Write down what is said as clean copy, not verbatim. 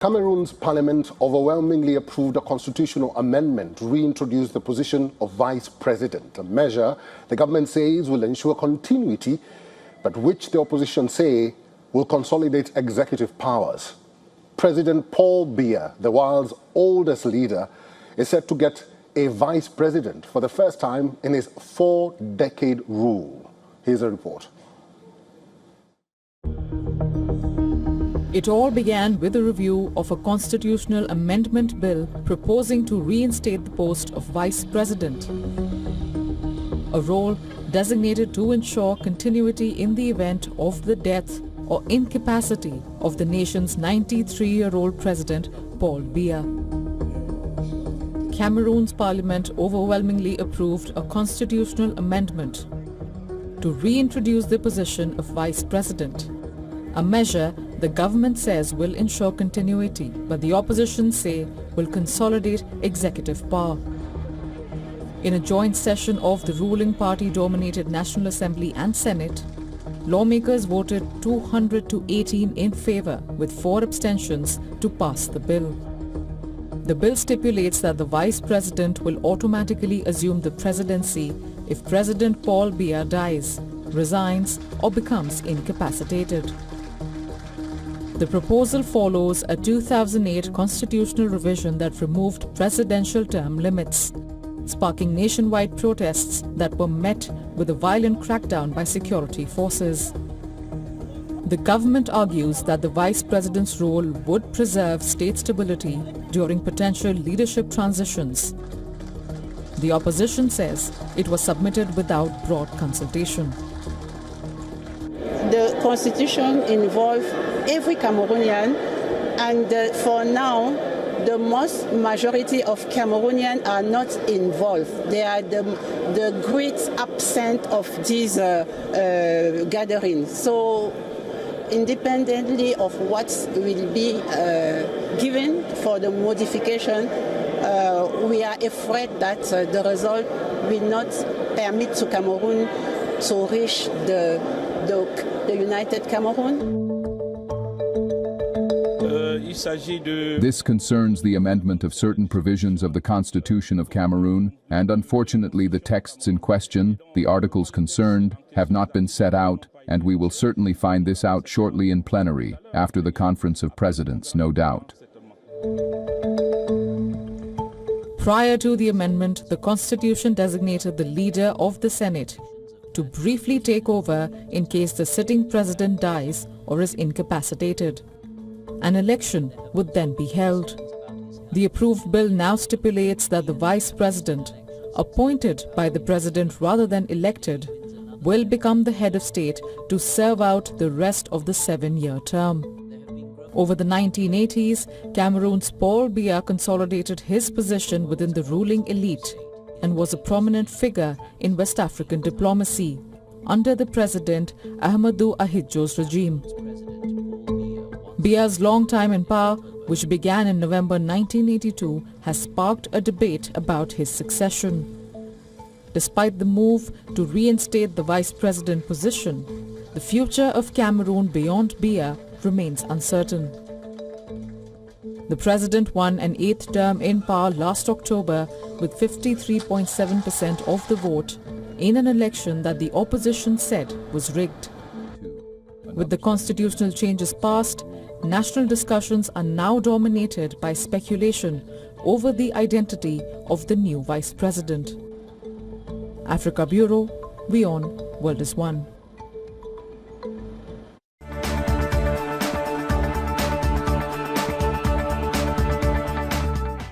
Cameroon's parliament overwhelmingly approved a constitutional amendment to reintroduce the position of vice president, a measure the government says will ensure continuity, but which the opposition say will consolidate executive powers. President Paul Biya, the world's oldest leader, is set to get a vice president for the first time in his 4-decade rule. Here's a report. It all began with a review of a constitutional amendment bill proposing to reinstate the post of vice president, a role designated to ensure continuity in the event of the death or incapacity of the nation's 93-year-old president, Paul Biya. Cameroon's parliament overwhelmingly approved a constitutional amendment to reintroduce the position of vice president, a measure the government says will ensure continuity, but the opposition say will consolidate executive power. In a joint session of the ruling party-dominated National Assembly and Senate, lawmakers voted 200 to 18 in favor with 4 abstentions to pass the bill. The bill stipulates that the vice president will automatically assume the presidency if President Paul Biya dies, resigns or becomes incapacitated. The proposal follows a 2008 constitutional revision that removed presidential term limits, sparking nationwide protests that were met with a violent crackdown by security forces. The government argues that the vice president's role would preserve state stability during potential leadership transitions. The opposition says it was submitted without broad consultation. The constitution involves every Cameroonian, and for now, the most majority of Cameroonians are not involved. They are the great absent of these gatherings. So, independently of what will be given for the modification, we are afraid that the result will not permit to Cameroon to reach the United Cameroon. This concerns the amendment of certain provisions of the Constitution of Cameroon, and unfortunately the texts in question, the articles concerned, have not been set out, and we will certainly find this out shortly in plenary, after the Conference of Presidents, no doubt. Prior to the amendment, the Constitution designated the leader of the Senate to briefly take over in case the sitting president dies or is incapacitated. An election would then be held. The approved bill now stipulates that the vice president, appointed by the president rather than elected, will become the head of state to serve out the rest of the 7-year term. Over the 1980s, Cameroon's Paul Biya consolidated his position within the ruling elite and was a prominent figure in West African diplomacy under the President Ahmadou Ahidjo's regime. Biya's long time in power, which began in November 1982, has sparked a debate about his succession. Despite the move to reinstate the vice president position, the future of Cameroon beyond Biya remains uncertain. The president won an 8th term in power last October with 53.7% of the vote in an election that the opposition said was rigged. With the constitutional changes passed, national discussions are now dominated by speculation over the identity of the new vice president. Africa Bureau, WION World is One.